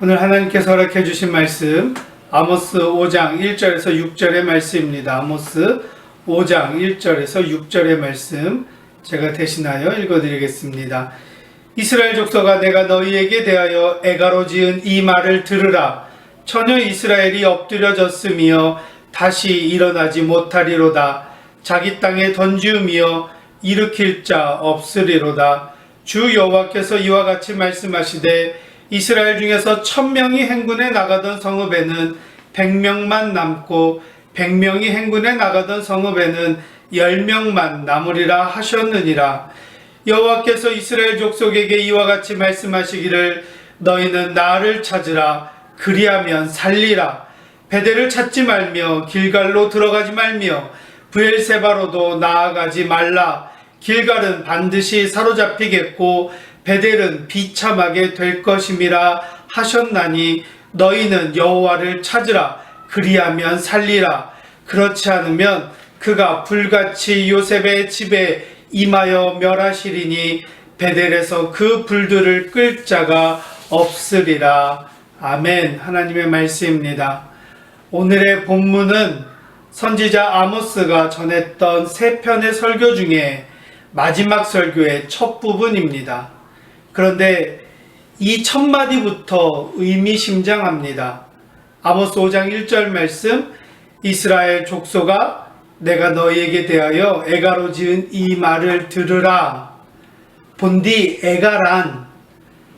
오늘 하나님께서 허락해 주신 말씀 아모스 5장 1절에서 6절의 말씀입니다. 아모스 5장 1절에서 6절의 말씀 제가 대신하여 읽어드리겠습니다. 이스라엘 족속아, 내가 너희에게 대하여 애가로 지은 이 말을 들으라. 처녀 이스라엘이 엎드려졌으며 다시 일어나지 못하리로다. 자기 땅에 던지우며 일으킬 자 없으리로다. 주 여호와께서 이와 같이 말씀하시되 이스라엘 중에서 1000명이 행군에 나가던 성읍에는 100명만 남고 100명이 행군에 나가던 성읍에는 10명만 남으리라 하셨느니라. 여호와께서 이스라엘 족속에게 이와 같이 말씀하시기를 너희는 나를 찾으라. 그리하면 살리라. 베델을 찾지 말며 길갈로 들어가지 말며 브엘세바로도 나아가지 말라. 길갈은 반드시 사로잡히겠고 베델은 비참하게 될 것임이라 하셨나니 너희는 여호와를 찾으라. 그리하면 살리라. 그렇지 않으면 그가 불같이 요셉의 집에 임하여 멸하시리니 베델에서 그 불들을 끌 자가 없으리라. 아멘. 하나님의 말씀입니다. 오늘의 본문은 선지자 아모스가 전했던 3편의 설교 중에 마지막 설교의 첫 부분입니다. 그런데 이 첫 마디부터 의미심장합니다. 아모스 5장 1절 말씀, 이스라엘 족속아, 내가 너희에게 대하여 애가로 지은 이 말을 들으라. 본디 애가란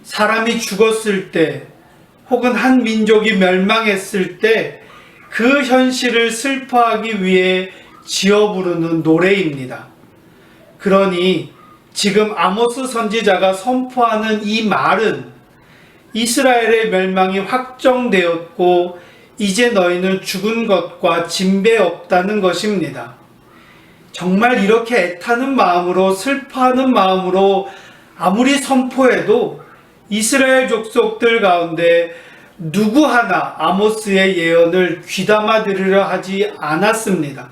사람이 죽었을 때 혹은 한 민족이 멸망했을 때 그 현실을 슬퍼하기 위해 지어 부르는 노래입니다. 그러니 지금 아모스 선지자가 선포하는 이 말은 이스라엘의 멸망이 확정되었고 이제 너희는 죽은 것과 진배 없다는 것입니다. 정말 이렇게 애타는 마음으로 슬퍼하는 마음으로 아무리 선포해도 이스라엘 족속들 가운데 누구 하나 아모스의 예언을 귀담아 들으려 하지 않았습니다.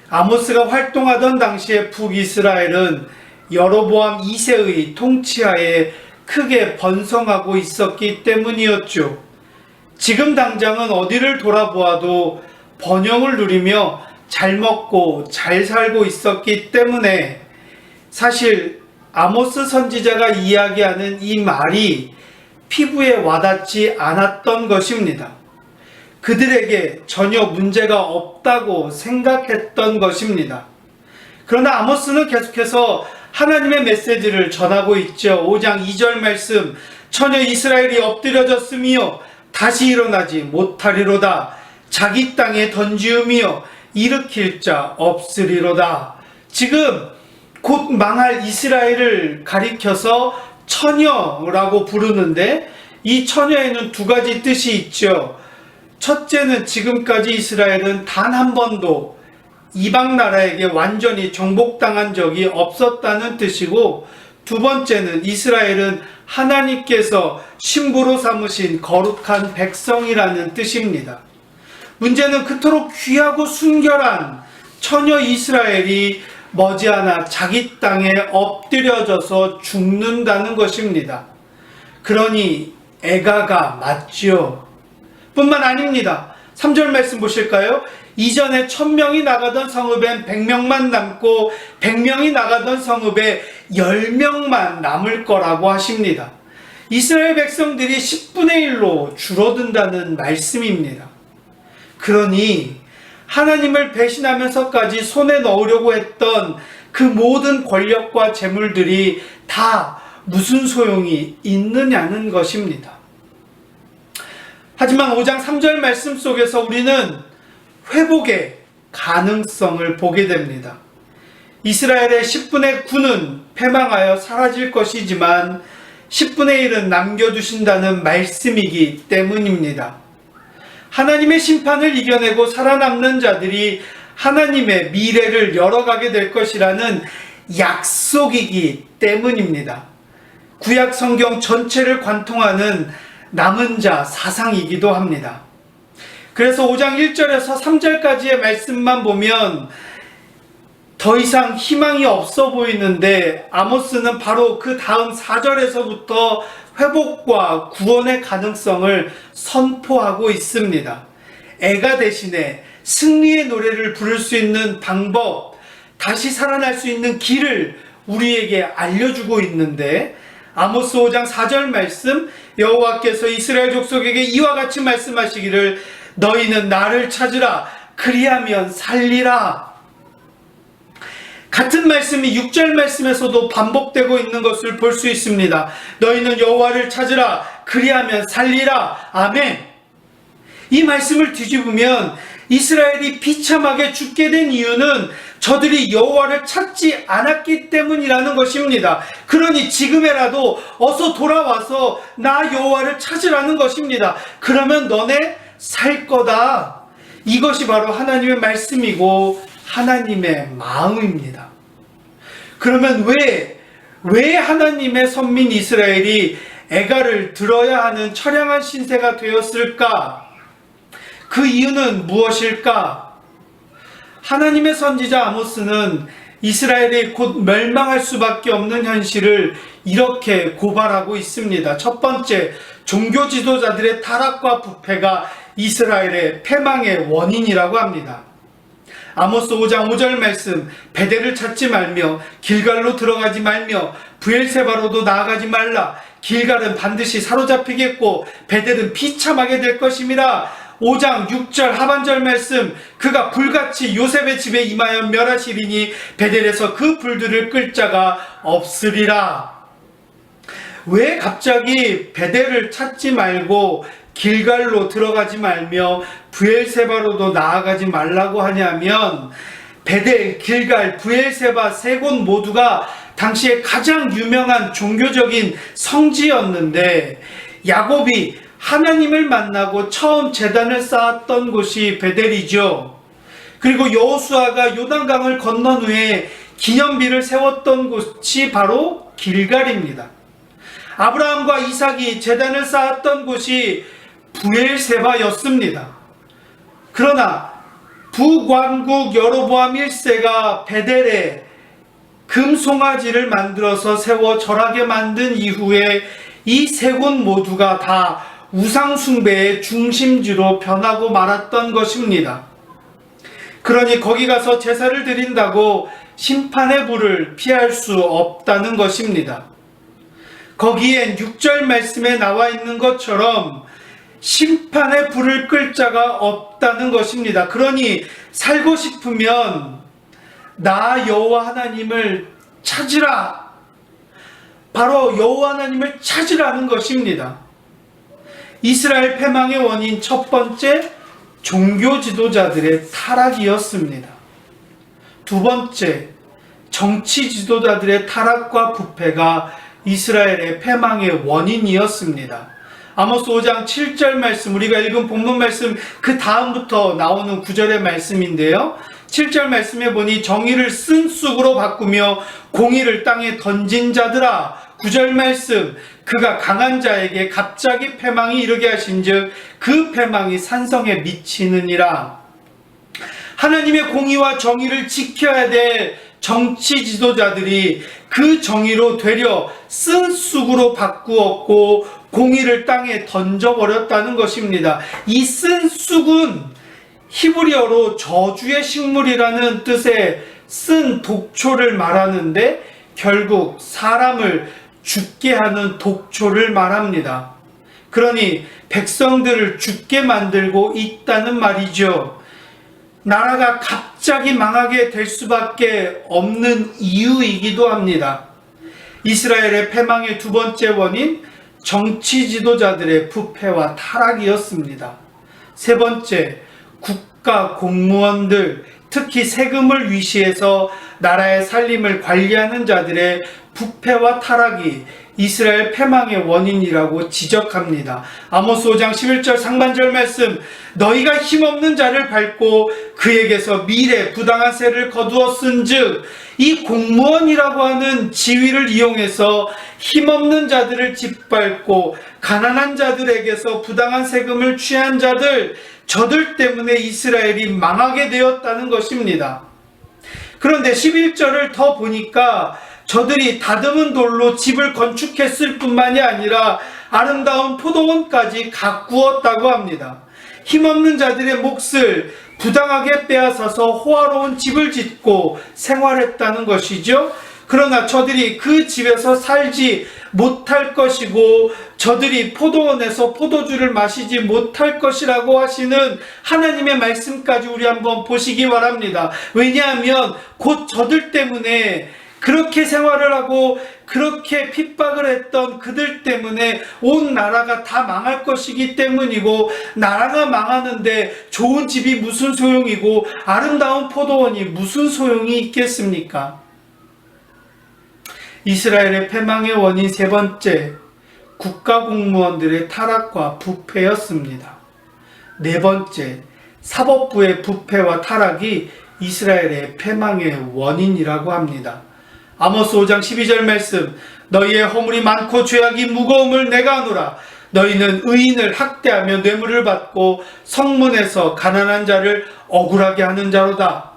아모스가 활동하던 당시에 북이스라엘은 여로보암 2세의 통치하에 크게 번성하고 있었기 때문이었죠. 지금 당장은 어디를 돌아보아도 번영을 누리며 잘 먹고 잘 살고 있었기 때문에 사실 아모스 선지자가 이야기하는 이 말이 피부에 와닿지 않았던 것입니다. 그들에게 전혀 문제가 없다고 생각했던 것입니다. 그러나 아모스는 계속해서 하나님의 메시지를 전하고 있죠. 5장 2절 말씀, 처녀 이스라엘이 엎드려졌으며 다시 일어나지 못하리로다. 자기 땅에 던지우며 일으킬 자 없으리로다. 지금 곧 망할 이스라엘을 가리켜서 처녀라고 부르는데 이 처녀에는 두 가지 뜻이 있죠. 첫째는 지금까지 이스라엘은 단 한 번도 이방 나라에게 완전히 정복당한 적이 없었다는 뜻이고, 두 번째는 이스라엘은 하나님께서 신부로 삼으신 거룩한 백성이라는 뜻입니다. 문제는 그토록 귀하고 순결한 처녀 이스라엘이 머지않아 자기 땅에 엎드려져서 죽는다는 것입니다. 그러니 애가가 맞지요. 뿐만 아닙니다. 3절 말씀 보실까요? 이전에 1000명이 나가던 성읍엔 100명만 남고 100명이 나가던 성읍에 10명만 남을 거라고 하십니다. 이스라엘 백성들이 10분의 1로 줄어든다는 말씀입니다. 그러니 하나님을 배신하면서까지 손에 넣으려고 했던 그 모든 권력과 재물들이 다 무슨 소용이 있느냐는 것입니다. 하지만 5장 3절 말씀 속에서 우리는 회복의 가능성을 보게 됩니다. 이스라엘의 10분의 9는 패망하여 사라질 것이지만 10분의 1은 남겨두신다는 말씀이기 때문입니다. 하나님의 심판을 이겨내고 살아남는 자들이 하나님의 미래를 열어가게 될 것이라는 약속이기 때문입니다. 구약 성경 전체를 관통하는 남은 자 사상이기도 합니다. 그래서 5장 1절에서 3절까지의 말씀만 보면 더 이상 희망이 없어 보이는데 아모스는 바로 그 다음 4절에서부터 회복과 구원의 가능성을 선포하고 있습니다. 애가 대신에 승리의 노래를 부를 수 있는 방법, 다시 살아날 수 있는 길을 우리에게 알려주고 있는데, 아모스 5장 4절 말씀, 여호와께서 이스라엘 족속에게 이와 같이 말씀하시기를 너희는 나를 찾으라 그리하면 살리라. 같은 말씀이 6절 말씀에서도 반복되고 있는 것을 볼 수 있습니다. 너희는 여호와를 찾으라 그리하면 살리라. 아멘. 이 말씀을 뒤집으면 이스라엘이 비참하게 죽게 된 이유는 저들이 여호와를 찾지 않았기 때문이라는 것입니다. 그러니 지금에라도 어서 돌아와서 나 여호와를 찾으라는 것입니다. 그러면 너네 살 거다. 이것이 바로 하나님의 말씀이고 하나님의 마음입니다. 그러면 왜 하나님의 선민 이스라엘이 애가를 들어야 하는 처량한 신세가 되었을까? 그 이유는 무엇일까? 하나님의 선지자 아모스는 이스라엘이 곧 멸망할 수밖에 없는 현실을 이렇게 고발하고 있습니다. 첫 번째, 종교 지도자들의 타락과 부패가 이스라엘의 패망의 원인이라고 합니다. 아모스 5장 5절 말씀, 베델을 찾지 말며 길갈로 들어가지 말며 브엘세바로도 나아가지 말라. 길갈은 반드시 사로잡히겠고 베델은 비참하게 될 것임이라. 5장 6절 하반절 말씀, 그가 불같이 요셉의 집에 임하여 멸하시리니 베델에서 그 불들을 끌 자가 없으리라. 왜 갑자기 베델을 찾지 말고 길갈로 들어가지 말며 브엘세바로도 나아가지 말라고 하냐면, 베델, 길갈, 브엘세바 세 곳 모두가 당시에 가장 유명한 종교적인 성지였는데, 야곱이 하나님을 만나고 처음 제단을 쌓았던 곳이 베델이죠. 그리고 여호수아가 요단강을 건넌 후에 기념비를 세웠던 곳이 바로 길갈입니다. 아브라함과 이삭이 제단을 쌓았던 곳이 브엘세바였습니다. 그러나 북왕국 여로보암 1세가 베델에 금송아지를 만들어서 세워 절하게 만든 이후에 이 세 곳 모두가 다 우상숭배의 중심지로 변하고 말았던 것입니다. 그러니 거기 가서 제사를 드린다고 심판의 불을 피할 수 없다는 것입니다. 거기엔 6절 말씀에 나와 있는 것처럼 심판의 불을 끌 자가 없다는 것입니다. 그러니 살고 싶으면 나 여호와 하나님을 찾으라. 바로 여호와 하나님을 찾으라는 것입니다. 이스라엘 패망의 원인 첫 번째, 종교 지도자들의 타락이었습니다. 두 번째, 정치 지도자들의 타락과 부패가 이스라엘의 패망의 원인이었습니다. 아모스 5장 7절 말씀, 우리가 읽은 본문 말씀 그 다음부터 나오는 9절의 말씀인데요. 7절 말씀에 보니 정의를 쓴 쑥으로 바꾸며 공의를 땅에 던진 자들아. 9절 말씀, 그가 강한 자에게 갑자기 패망이 이르게 하신즉 그 패망이 산성에 미치느니라. 하나님의 공의와 정의를 지켜야 될 정치 지도자들이 그 정의로 되려 쓴 쑥으로 바꾸었고 공의를 땅에 던져버렸다는 것입니다. 이 쓴 쑥은 히브리어로 저주의 식물이라는 뜻의 쓴 독초를 말하는데 결국 사람을 죽게 하는 독초를 말합니다. 그러니 백성들을 죽게 만들고 있다는 말이죠. 나라가 갑자기 망하게 될 수밖에 없는 이유이기도 합니다. 이스라엘의 패망의 두 번째 원인, 정치 지도자들의 부패와 타락이었습니다. 세 번째, 국가 공무원들, 특히 세금을 위시해서 나라의 살림을 관리하는 자들의 부패와 타락이 이스라엘 패망의 원인이라고 지적합니다. 아모스 5장 11절 상반절 말씀, 너희가 힘없는 자를 밟고 그에게서 미래 부당한 세를 거두었은즉, 이 공무원이라고 하는 지위를 이용해서 힘없는 자들을 짓밟고 가난한 자들에게서 부당한 세금을 취한 자들, 저들 때문에 이스라엘이 망하게 되었다는 것입니다. 그런데 11절을 더 보니까 저들이 다듬은 돌로 집을 건축했을 뿐만이 아니라 아름다운 포도원까지 가꾸었다고 합니다. 힘없는 자들의 몫을 부당하게 빼앗아서 호화로운 집을 짓고 생활했다는 것이죠. 그러나 저들이 그 집에서 살지 못할 것이고 저들이 포도원에서 포도주를 마시지 못할 것이라고 하시는 하나님의 말씀까지 우리 한번 보시기 바랍니다. 왜냐하면 곧 저들 때문에 그렇게 생활을 하고 그렇게 핍박을 했던 그들 때문에 온 나라가 다 망할 것이기 때문이고, 나라가 망하는데 좋은 집이 무슨 소용이고 아름다운 포도원이 무슨 소용이 있겠습니까? 이스라엘의 패망의 원인 세 번째, 국가공무원들의 타락과 부패였습니다. 네 번째, 사법부의 부패와 타락이 이스라엘의 패망의 원인이라고 합니다. 아모스 5장 12절 말씀, 너희의 허물이 많고 죄악이 무거움을 내가 아노라. 너희는 의인을 학대하며 뇌물을 받고 성문에서 가난한 자를 억울하게 하는 자로다.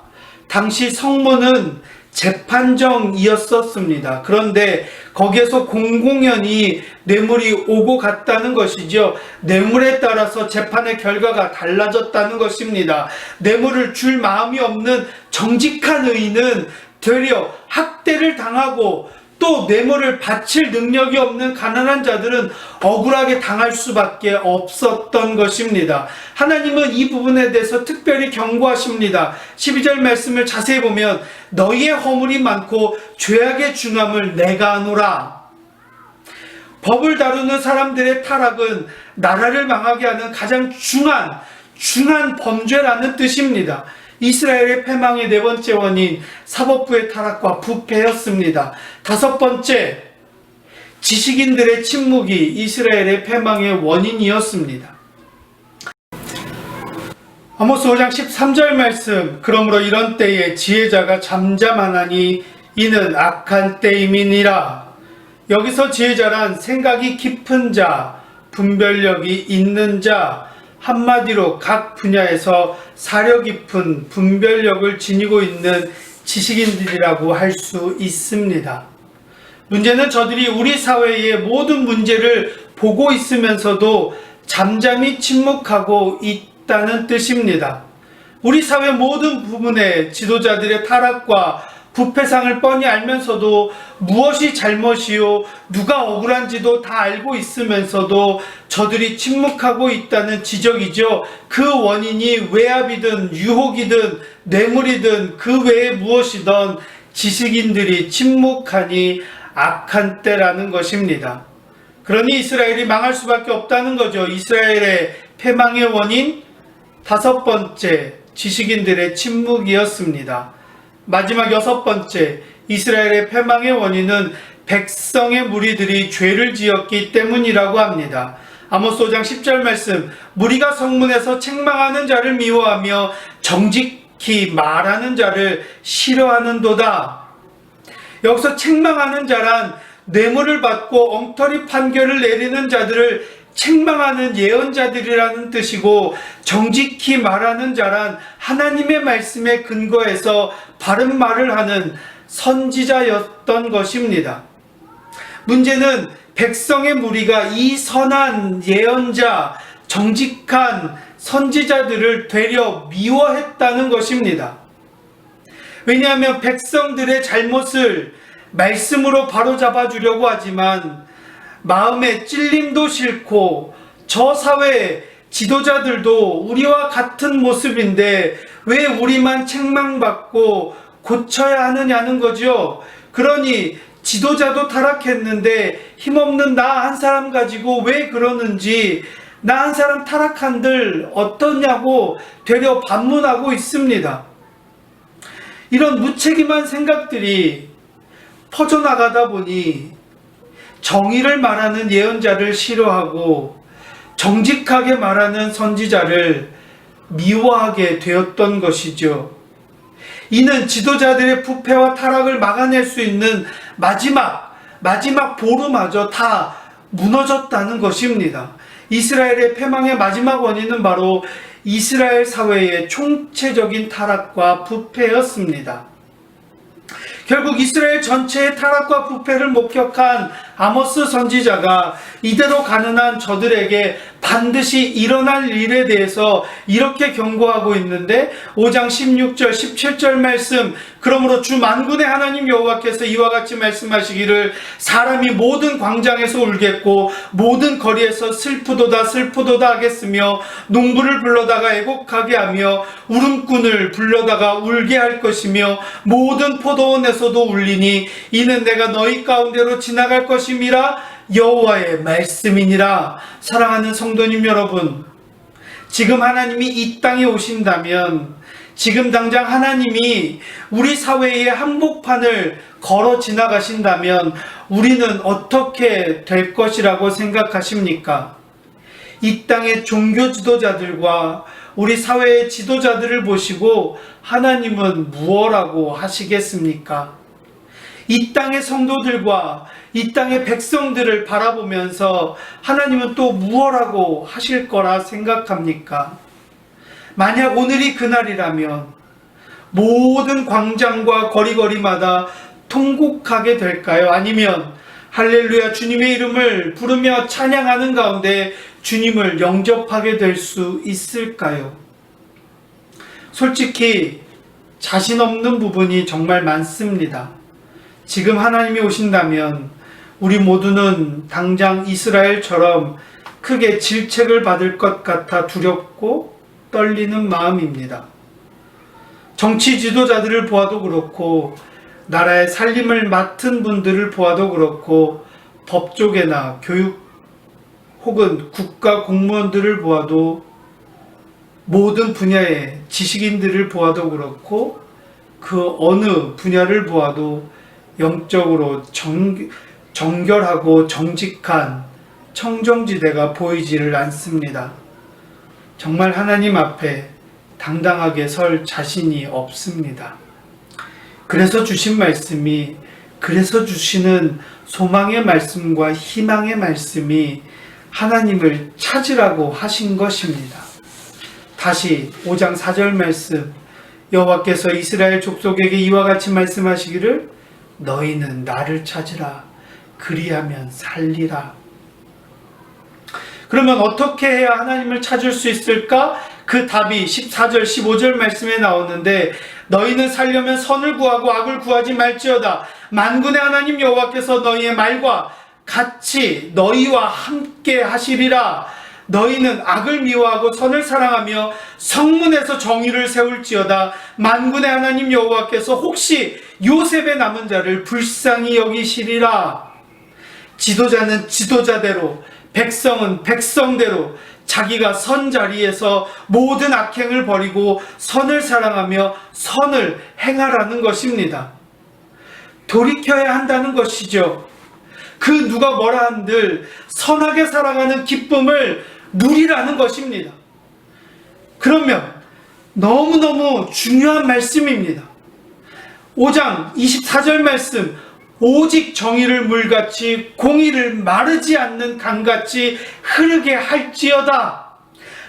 당시 성문은 재판정이었었습니다. 그런데 거기에서 공공연히 뇌물이 오고 갔다는 것이죠. 뇌물에 따라서 재판의 결과가 달라졌다는 것입니다. 뇌물을 줄 마음이 없는 정직한 의인은 되려 학대를 당하고, 또 뇌물을 바칠 능력이 없는 가난한 자들은 억울하게 당할 수밖에 없었던 것입니다. 하나님은 이 부분에 대해서 특별히 경고하십니다. 12절 말씀을 자세히 보면 너희의 허물이 많고 죄악의 중함을 내가 아노라. 법을 다루는 사람들의 타락은 나라를 망하게 하는 가장 중한 범죄라는 뜻입니다. 이스라엘의 패망의 네 번째 원인, 사법부의 타락과 부패였습니다. 다섯 번째, 지식인들의 침묵이 이스라엘의 패망의 원인이었습니다. 아모스 5장 13절 말씀, 그러므로 이런 때에 지혜자가 잠잠하나니 이는 악한 때임이니라. 여기서 지혜자란 생각이 깊은 자, 분별력이 있는 자, 한마디로 각 분야에서 사려 깊은 분별력을 지니고 있는 지식인들이라고 할 수 있습니다. 문제는 저들이 우리 사회의 모든 문제를 보고 있으면서도 잠잠히 침묵하고 있다는 뜻입니다. 우리 사회 모든 부분에 지도자들의 타락과 부패상을 뻔히 알면서도 무엇이 잘못이요 누가 억울한지도 다 알고 있으면서도 저들이 침묵하고 있다는 지적이죠. 그 원인이 외압이든 유혹이든 뇌물이든 그 외에 무엇이든 지식인들이 침묵하니 악한 때라는 것입니다. 그러니 이스라엘이 망할 수밖에 없다는 거죠. 이스라엘의 패망의 원인 다섯 번째, 지식인들의 침묵이었습니다. 마지막 여섯 번째, 이스라엘의 패망의 원인은 백성의 무리들이 죄를 지었기 때문이라고 합니다. 아모스 5장 10절 말씀, 무리가 성문에서 책망하는 자를 미워하며 정직히 말하는 자를 싫어하는도다. 여기서 책망하는 자란 뇌물을 받고 엉터리 판결을 내리는 자들을 책망하는 예언자들이라는 뜻이고, 정직히 말하는 자란 하나님의 말씀에 근거해서 바른 말을 하는 선지자였던 것입니다. 문제는 백성의 무리가 이 선한 예언자, 정직한 선지자들을 되려 미워했다는 것입니다. 왜냐하면 백성들의 잘못을 말씀으로 바로잡아 주려고 하지만 마음에 찔림도 싫고, 저 사회 지도자들도 우리와 같은 모습인데 왜 우리만 책망받고 고쳐야 하느냐는 거죠. 그러니 지도자도 타락했는데 힘없는 나 한 사람 가지고 왜 그러는지, 나 한 사람 타락한들 어떠냐고 되려 반문하고 있습니다. 이런 무책임한 생각들이 퍼져나가다 보니 정의를 말하는 예언자를 싫어하고 정직하게 말하는 선지자를 미워하게 되었던 것이죠. 이는 지도자들의 부패와 타락을 막아낼 수 있는 마지막 보루마저 다 무너졌다는 것입니다. 이스라엘의 패망의 마지막 원인은 바로 이스라엘 사회의 총체적인 타락과 부패였습니다. 결국 이스라엘 전체의 타락과 부패를 목격한 아모스 선지자가 이대로 가는 한 저들에게 반드시 일어날 일에 대해서 이렇게 경고하고 있는데 5장 16절 17절 말씀, 그러므로 주 만군의 하나님 여호와께서 이와 같이 말씀하시기를 사람이 모든 광장에서 울겠고 모든 거리에서 슬프도다 슬프도다 하겠으며 농부를 불러다가 애곡하게 하며 울음꾼을 불러다가 울게 할 것이며 모든 포도원에서도 울리니 이는 내가 너희 가운데로 지나갈 것임이라 여호와의 말씀이니라. 사랑하는 성도님 여러분, 지금 하나님이 이 땅에 오신다면, 지금 당장 하나님이 우리 사회의 한복판을 걸어 지나가신다면 우리는 어떻게 될 것이라고 생각하십니까? 이 땅의 종교 지도자들과 우리 사회의 지도자들을 보시고 하나님은 무엇라고 하시겠습니까? 이 땅의 성도들과 이 땅의 백성들을 바라보면서 하나님은 또 무엇라고 하실 거라 생각합니까? 만약 오늘이 그날이라면 모든 광장과 거리거리마다 통곡하게 될까요? 아니면 할렐루야 주님의 이름을 부르며 찬양하는 가운데 주님을 영접하게 될 수 있을까요? 솔직히 자신 없는 부분이 정말 많습니다. 지금 하나님이 오신다면 우리 모두는 당장 이스라엘처럼 크게 질책을 받을 것 같아 두렵고 떨리는 마음입니다. 정치 지도자들을 보아도 그렇고 나라의 살림을 맡은 분들을 보아도 그렇고 법조계나 교육 혹은 국가 공무원들을 보아도 모든 분야의 지식인들을 보아도 그렇고 그 어느 분야를 보아도 영적으로 정결하고 정직한 청정지대가 보이지를 않습니다. 정말 하나님 앞에 당당하게 설 자신이 없습니다. 그래서 주신 말씀이, 그래서 주시는 소망의 말씀과 희망의 말씀이 하나님을 찾으라고 하신 것입니다. 다시 5장 4절 말씀, 여호와께서 이스라엘 족속에게 이와 같이 말씀하시기를 너희는 나를 찾으라 그리하면 살리라. 그러면 어떻게 해야 하나님을 찾을 수 있을까? 그 답이 14절 15절 말씀에 나오는데 너희는 살려면 선을 구하고 악을 구하지 말지어다. 만군의 하나님 여호와께서 너희의 말과 같이 너희와 함께 하시리라. 너희는 악을 미워하고 선을 사랑하며 성문에서 정의를 세울지어다. 만군의 하나님 여호와께서 혹시 요셉의 남은 자를 불쌍히 여기시리라. 지도자는 지도자대로, 백성은 백성대로 자기가 선 자리에서 모든 악행을 버리고 선을 사랑하며 선을 행하라는 것입니다. 돌이켜야 한다는 것이죠. 그 누가 뭐라 한들 선하게 살아가는 기쁨을 누리라는 것입니다. 그러면 너무너무 중요한 말씀입니다. 5장 24절 말씀, 오직 정의를 물같이 공의를 마르지 않는 강같이 흐르게 할지어다.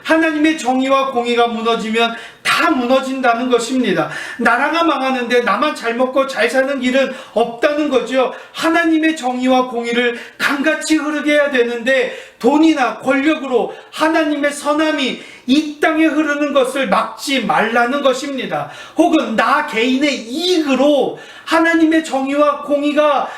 하나님의 정의와 공의가 무너지면 다 무너진다는 것입니다. 나라가 망하는데 나만 잘 먹고 잘 사는 길은 없다는 거죠. 하나님의 정의와 공의를 강같이 흐르게 해야 되는데 돈이나 권력으로 하나님의 선함이 이 땅에 흐르는 것을 막지 말라는 것입니다. 혹은 나 개인의 이익으로 하나님의 정의와 공의가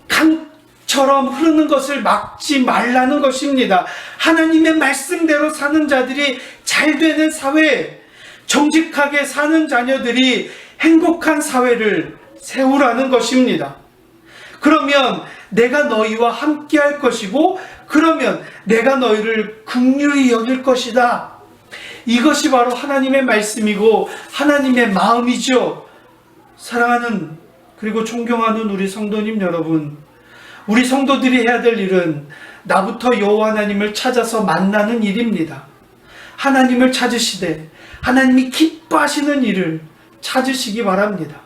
강처럼 흐르는 것을 막지 말라는 것입니다. 하나님의 말씀대로 사는 자들이 잘 되는 사회, 정직하게 사는 자녀들이 행복한 사회를 세우라는 것입니다. 그러면 내가 너희와 함께 할 것이고, 그러면 내가 너희를 긍휼히 여길 것이다. 이것이 바로 하나님의 말씀이고 하나님의 마음이죠. 사랑하는 그리고 존경하는 우리 성도님 여러분, 우리 성도들이 해야 될 일은 나부터 여호와 하나님을 찾아서 만나는 일입니다. 하나님을 찾으시되 하나님이 기뻐하시는 일을 찾으시기 바랍니다.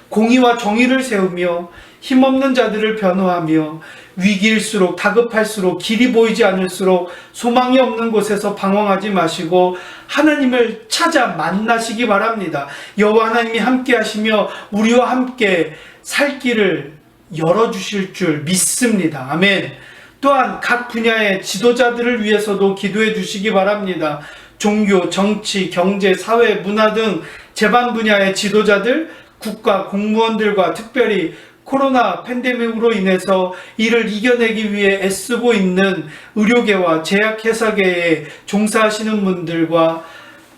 공의와 정의를 세우며 힘없는 자들을 변호하며 위기일수록, 다급할수록, 길이 보이지 않을수록, 소망이 없는 곳에서 방황하지 마시고 하나님을 찾아 만나시기 바랍니다. 여호와 하나님이 함께 하시며 우리와 함께 살 길을 열어주실 줄 믿습니다. 아멘. 또한 각 분야의 지도자들을 위해서도 기도해 주시기 바랍니다. 종교, 정치, 경제, 사회, 문화 등 제반 분야의 지도자들, 국가 공무원들과 특별히 코로나 팬데믹으로 인해서 이를 이겨내기 위해 애쓰고 있는 의료계와 제약회사계에 종사하시는 분들과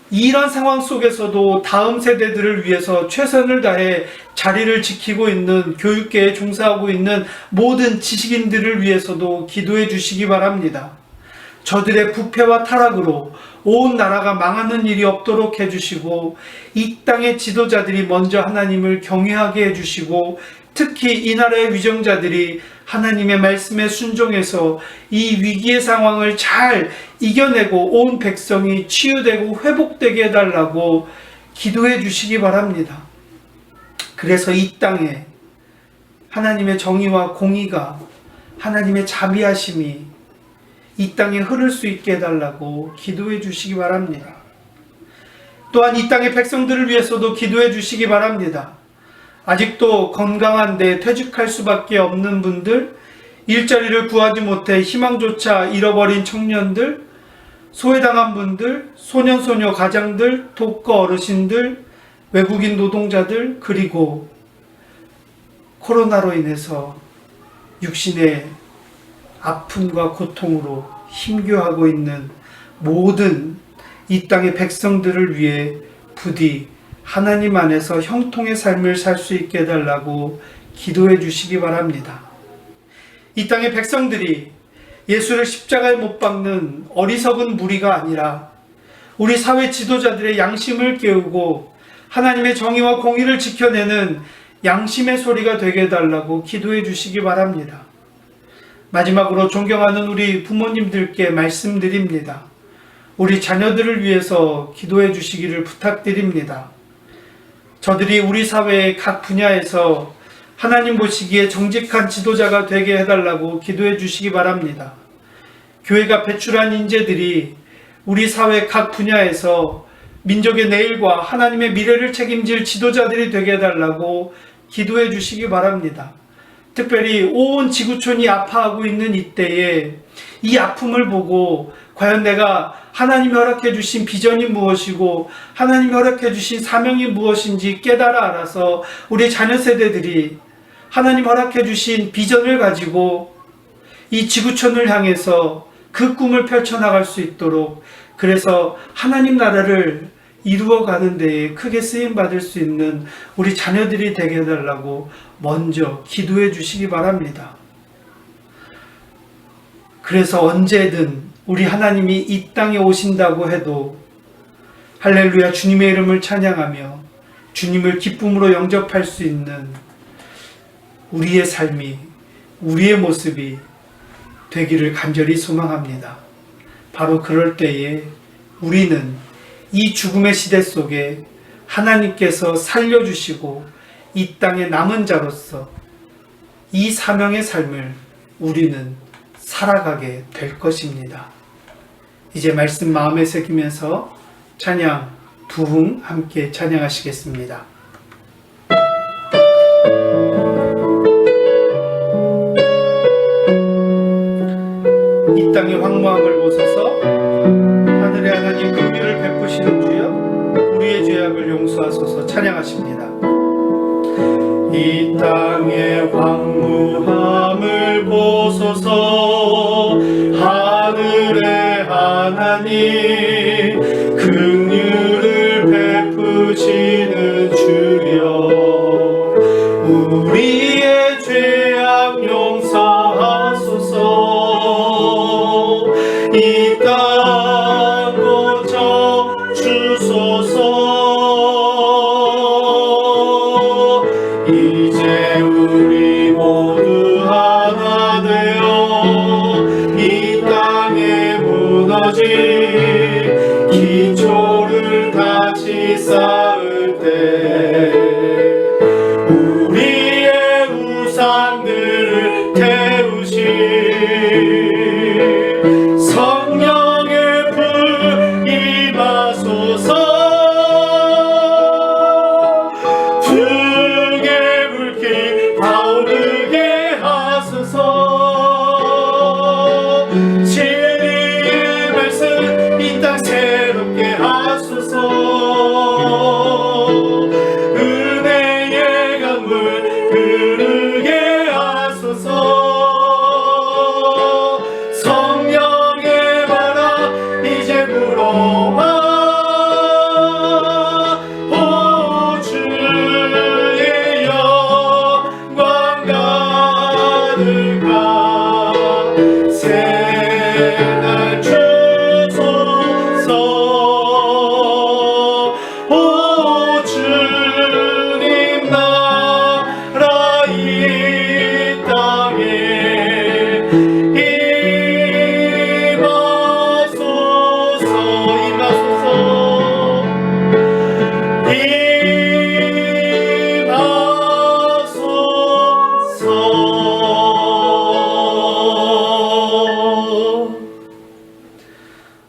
이런 상황 속에서도 다음 세대들을 위해서 최선을 다해 자리를 지키고 있는 교육계에 종사하고 있는 모든 지식인들을 위해서도 기도해 주시기 바랍니다. 저들의 부패와 타락으로 온 나라가 망하는 일이 없도록 해주시고 이 땅의 지도자들이 먼저 하나님을 경외하게 해주시고 특히 이 나라의 위정자들이 하나님의 말씀에 순종해서 이 위기의 상황을 잘 이겨내고 온 백성이 치유되고 회복되게 해달라고 기도해 주시기 바랍니다. 그래서 이 땅에 하나님의 정의와 공의가, 하나님의 자비하심이 이 땅에 흐를 수 있게 해달라고 기도해 주시기 바랍니다. 또한 이 땅의 백성들을 위해서도 기도해 주시기 바랍니다. 아직도 건강한데 퇴직할 수밖에 없는 분들, 일자리를 구하지 못해 희망조차 잃어버린 청년들, 소외당한 분들, 소년소녀 가장들, 독거 어르신들, 외국인 노동자들, 그리고 코로나로 인해서 육신의 아픔과 고통으로 힘겨워하고 있는 모든 이 땅의 백성들을 위해 부디 하나님 안에서 형통의 삶을 살 수 있게 해달라고 기도해 주시기 바랍니다. 이 땅의 백성들이 예수를 십자가에 못 박는 어리석은 무리가 아니라 우리 사회 지도자들의 양심을 깨우고 하나님의 정의와 공의를 지켜내는 양심의 소리가 되게 해달라고 기도해 주시기 바랍니다. 마지막으로 존경하는 우리 부모님들께 말씀드립니다. 우리 자녀들을 위해서 기도해 주시기를 부탁드립니다. 저들이 우리 사회의 각 분야에서 하나님 보시기에 정직한 지도자가 되게 해달라고 기도해 주시기 바랍니다. 교회가 배출한 인재들이 우리 사회 각 분야에서 민족의 내일과 하나님의 미래를 책임질 지도자들이 되게 해달라고 기도해 주시기 바랍니다. 특별히 온 지구촌이 아파하고 있는 이때에 이 아픔을 보고 과연 내가 하나님이 허락해 주신 비전이 무엇이고 하나님이 허락해 주신 사명이 무엇인지 깨달아 알아서 우리 자녀 세대들이 하나님 허락해 주신 비전을 가지고 이 지구촌을 향해서 그 꿈을 펼쳐나갈 수 있도록, 그래서 하나님 나라를 이루어가는 데에 크게 쓰임받을 수 있는 우리 자녀들이 되게 해달라고 먼저 기도해 주시기 바랍니다. 그래서 언제든 우리 하나님이 이 땅에 오신다고 해도 할렐루야 주님의 이름을 찬양하며 주님을 기쁨으로 영접할 수 있는 우리의 삶이, 우리의 모습이 되기를 간절히 소망합니다. 바로 그럴 때에 우리는 이 죽음의 시대 속에 하나님께서 살려주시고 이 땅의 남은 자로서 이 사명의 삶을 우리는 살아가게 될 것입니다. 이제 말씀 마음에 새기면서 찬양 부흥 함께 찬양하시겠습니다. 이 땅의 황무함을 보소서. 하늘의 하나님 긍휼을 베푸시는 주여, 우리의 죄악을 용서하소서. 찬양하십니다. 이 땅의 황무함을 보소서. 하늘의 하나님 긍휼을 베푸시는 주여, 우리의 죄악 용서하소서. 이 땅 고쳐 주소서. 이제 우리 모두 하나 되어 이 땅에 무너진 기초를 다시 쌓을 때 우리의 우상들을 태우시 주님 나라 이 땅에 임하소서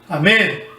아멘.